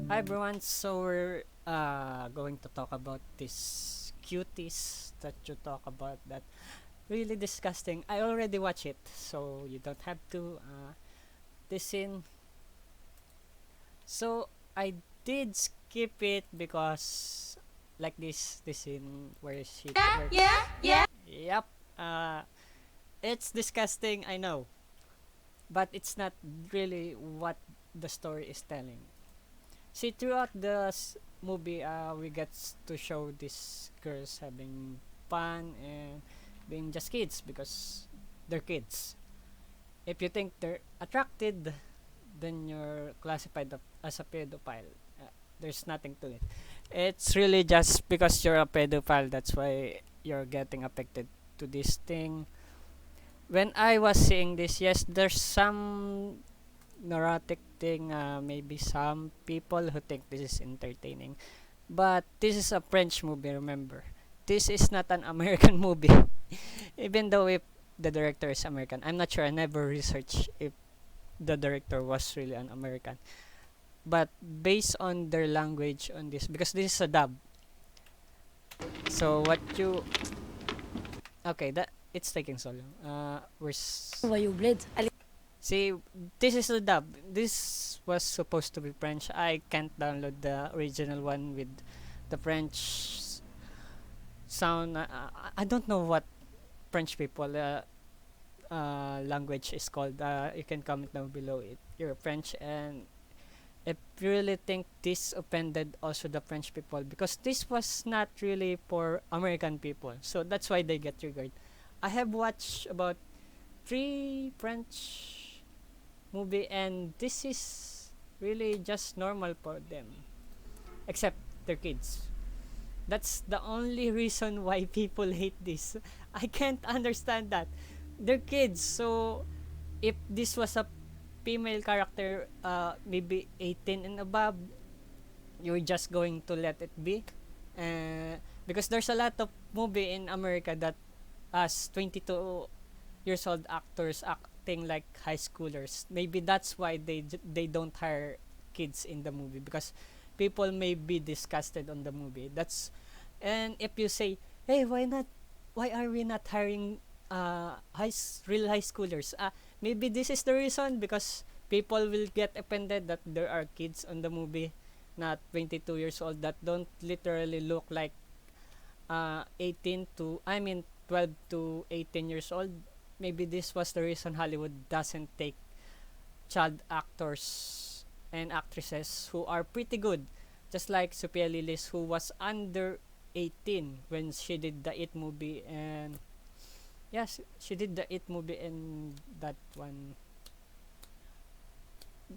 Hi everyone, so we're going to talk about this cuties that you talk about that really disgusting. I already watched it, so you don't have to this scene. So I did skip it because like this scene where where yep, uh it's disgusting, I know, but it's not really what the story is telling. See, throughout the movie, we get to show these girls having fun and being just kids because they're kids. If you think they're attracted, then you're classified as a pedophile. There's nothing to it. It's really just because you're a pedophile, that's why you're getting affected to this thing. When I was seeing this, yes, there's some neurotic thing. Maybe some people who think this is entertaining, but this is a French movie. Remember, this is not an American movie. Even though if the director is American, I'm not sure. I never researched if the director was really an American. But based on their language on this, because this is a dub. So what you okay that it's taking so long. Voyou bled. Allez. See, this is the dub. This was supposed to be French. I can't download the original one with the French sound. I don't know what French people language is called. You can comment down below if you're French, and if you really think this offended also the French people, because this was not really for American people, so that's why they get triggered. I have watched about 3 French movie, and this is really just normal for them, except their kids. That's the only reason why people hate this. I can't understand that. They're kids, so if this was a female character, maybe 18 and above, you're just going to let it be. Because there's a lot of movie in America that has 22 years old actors acting like high schoolers. Maybe that's why they don't hire kids in the movie, because people may be disgusted on the movie. That's and if you say, hey, why not? Why are we not hiring real high schoolers? Maybe this is the reason, because people will get offended that there are kids on the movie, not 22 years old, that don't literally look like 18 to I mean 12 to 18 years old. Maybe this was the reason Hollywood doesn't take child actors and actresses who are pretty good, just like Sophia Lillis, who was under 18 when she did the It movie. And yes, she did the It movie, and that one,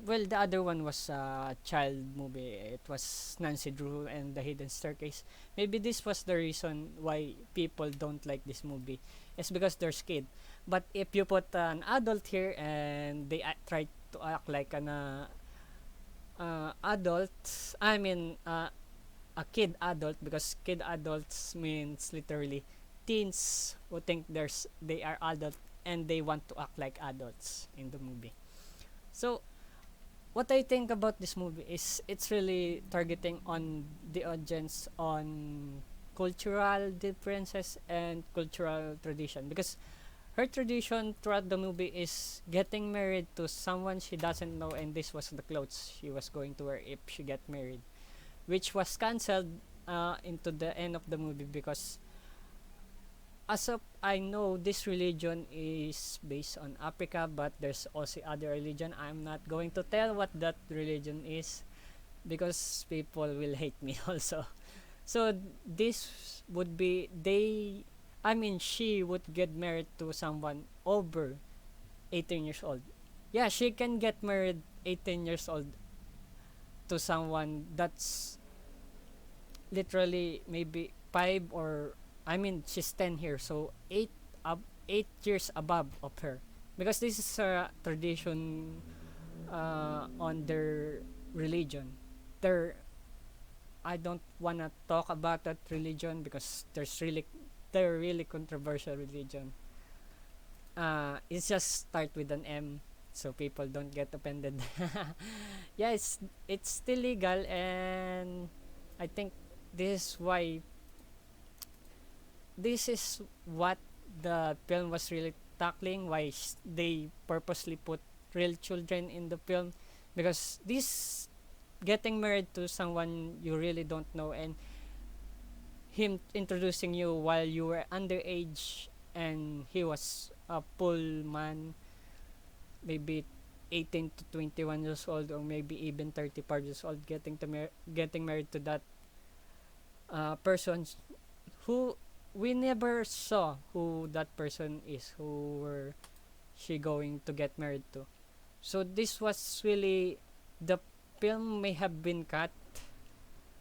well, the other one was a child movie. It was Nancy Drew and the Hidden Staircase. Maybe this was the reason why people don't like this movie. It's because there's kid. But if you put an adult here and they try to act like an adult, I mean a kid adult, because kid adults means literally teens who think they are adult and they want to act like adults in the movie. So what I think about this movie is it's really targeting on the audience on cultural differences and cultural tradition, because her tradition throughout the movie is getting married to someone she doesn't know, and this was the clothes she was going to wear if she get married, which was cancelled into the end of the movie, because as of I know, this religion is based on Africa, but there's also other religion. I'm not going to tell what that religion is, because people will hate me also. So this would be she would get married to someone over 18 years old. Yeah, she can get married 18 years old to someone that's literally maybe 5, or she's 10 here, so 8 years above of her, because this is a tradition on their religion. Their I don't wanna talk about that religion because they're really controversial religion. It's just start with an M. so people don't get offended. Yeah, it's still legal, and I think this is why this is what the film was really tackling, why they purposely put real children in the film, because this getting married to someone you really don't know, and him introducing you while you were underage and he was a full man, maybe 18 to 21 years old, or maybe even 35 years old, getting married to that person who we never saw who that person is, who were she going to get married to. So this was really, the film may have been cut.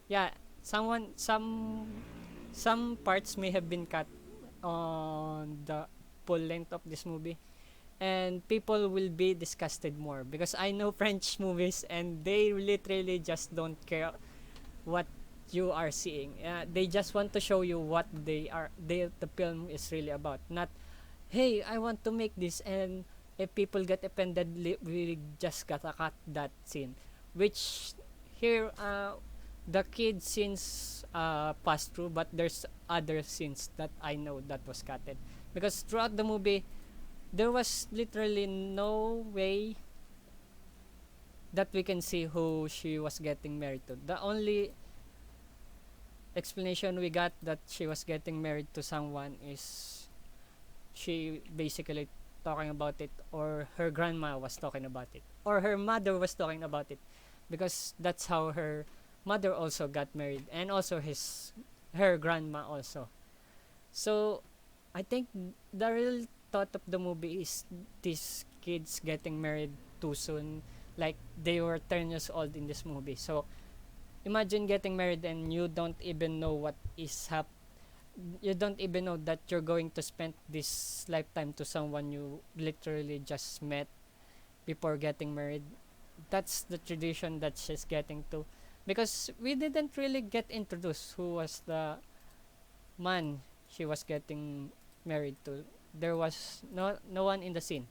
Yeah, someone some parts may have been cut on the full length of this movie, and people will be disgusted more because I know French movies and they literally just don't care what you are seeing. They just want to show you what the film is really about. Not, hey, I want to make this, and if people get offended, we just gotta cut that scene. Which here, the kid scenes pass through, but there's other scenes that I know that was cutted because throughout the movie there was literally no way that we can see who she was getting married to. The only explanation we got that she was getting married to someone is she basically talking about it, or her grandma was talking about it, or her mother was talking about it, because that's how her mother also got married, and also her grandma also. So I think the real thought of the movie is these kids getting married too soon, like they were 10 years old in this movie. So imagine getting married and you don't even know what is you don't even know that you're going to spend this lifetime to someone you literally just met before getting married. That's the tradition that she's getting to, because we didn't really get introduced who was the man she was getting married to. There was no one in the scene,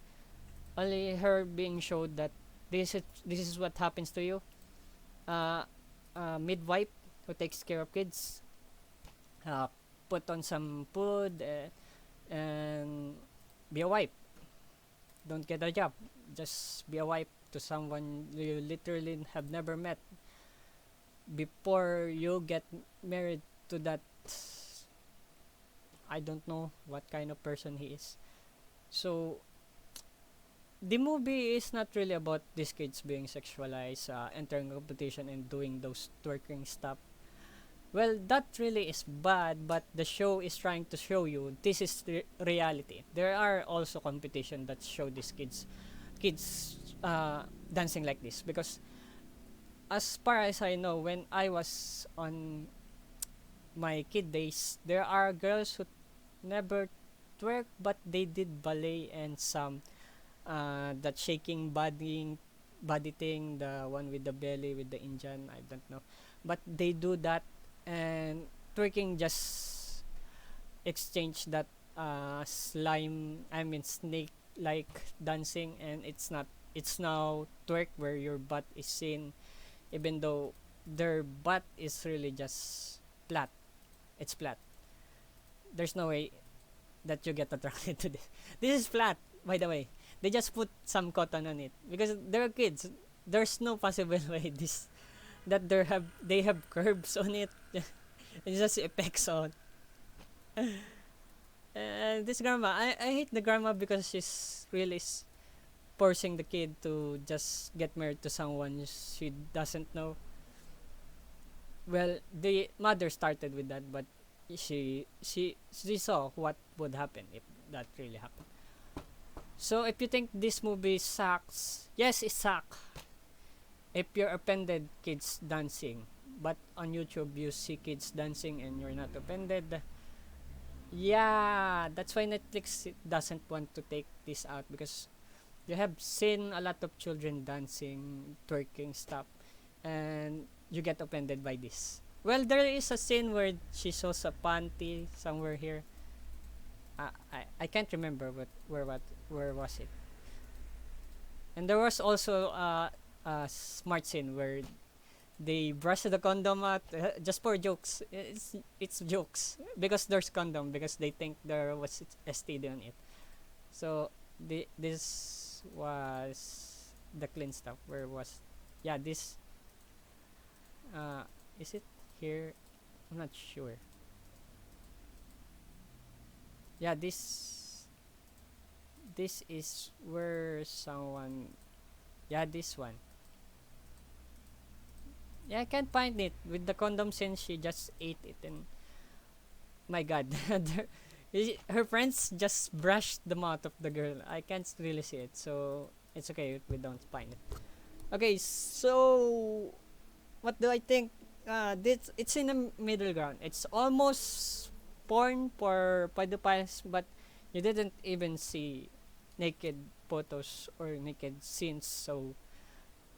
only her being showed that this is what happens to you. uh, Midwife who takes care of kids, uh, put on some food, and be a wife. Don't get a job, just be a wife to someone you literally have never met before you get married to that. I don't know what kind of person he is. So the movie is not really about these kids being sexualized, entering competition and doing those twerking stuff. Well, that really is bad, but the show is trying to show you this is reality. There are also competition that show these kids dancing like this, because as far as I know, when I was on my kid days, there are girls who never twerk, but they did ballet and some that shaking body thing, the one with the belly with the Indian, I don't know, but they do that, and twerking just exchange that slime, I mean snake like dancing, and it's now twerk where your butt is seen, even though their butt is really just flat. It's flat. There's no way that you get attracted to this. This is flat, by the way. They just put some cotton on it because they're kids. There's no possible way they have curves on it. It's just effects on. And this grandma, I hate the grandma because she's really forcing the kid to just get married to someone she doesn't know. Well, the mother started with that, but she saw what would happen if that really happened. So if you think this movie sucks, yes, it sucks. If you're offended kids dancing, but on YouTube you see kids dancing and you're not offended, yeah, that's why Netflix doesn't want to take this out, because you have seen a lot of children dancing, twerking stuff, and you get offended by this. Well, there is a scene where she shows a panty somewhere here. I can't remember where was it. And there was also a smart scene where they brush the condom out just for jokes. It's jokes because there's condom because they think there was STD on it. So this was the clean stuff. Where was yeah this is it here? I'm not sure. Yeah, this is where someone yeah this one. Yeah, I can't find it. With the condom since she just ate it and my god. Her friends just brushed the mouth of the girl. I can't really see it, so it's okay if we don't find it. Okay, so what do I think? This it's in the middle ground. It's almost porn for pedophiles, but you didn't even see naked photos or naked scenes. So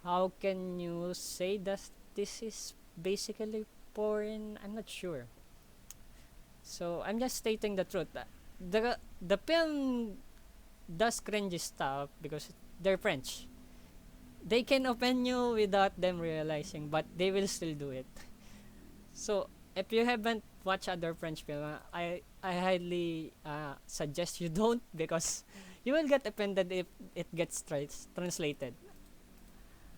how can you say that this is basically porn? I'm not sure. So I'm just stating the truth. The film does cringy stuff because they're French. They can offend you without them realizing, but they will still do it. So if you haven't watched other French film, I highly suggest you don't because you will get offended if it gets translated.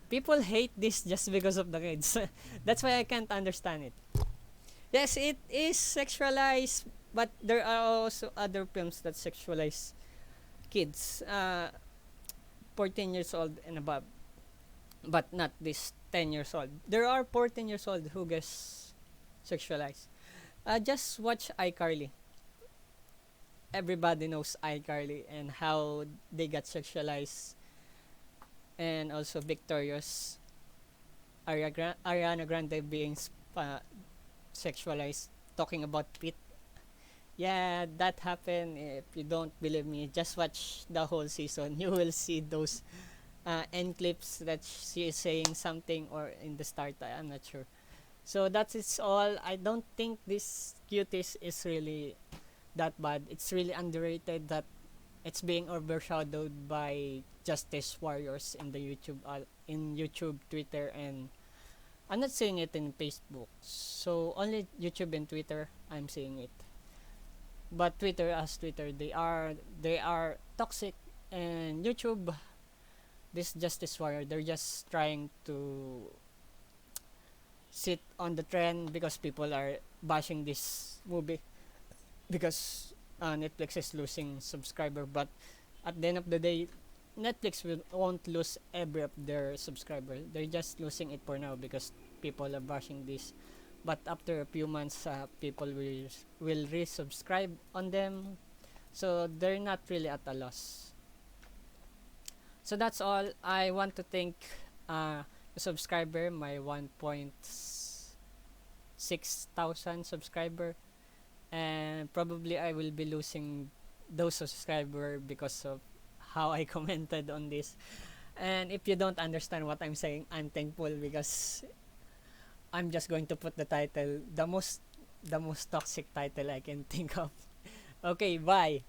People hate this just because of the kids. That's why I can't understand it. Yes, it is sexualized, but there are also other films that sexualize kids, 14 years old and above, but not this 10 years old. There are 14 years old who gets sexualized. Just watch iCarly. Everybody knows iCarly and how they got sexualized, and also Victorious Ariana Grande being sexualized, talking about Pete. Yeah, that happened. If you don't believe me, just watch the whole season. You will see those end clips that she is saying something or in the start. I'm not sure. So that is all. I don't think this Cuties is really that bad. It's really underrated that it's being overshadowed by Justice Warriors in the YouTube, Twitter, and I'm not seeing it in Facebook. So only YouTube and Twitter I'm seeing it. But Twitter as Twitter, they are toxic, and YouTube, this Justice Warrior, they're just trying to sit on the trend because people are bashing this movie because Netflix is losing subscriber, but at the end of the day Netflix won't lose every of their subscribers. They're just losing it for now because people are bashing this. But after a few months, people will resubscribe on them, so they're not really at a loss. So that's all. I want to thank the subscriber, my 1.6 thousand subscriber, and probably I will be losing those subscriber because of how I commented on this. And if you don't understand what I'm saying, I'm thankful because I'm just going to put the title, the most toxic title I can think of. Okay, bye.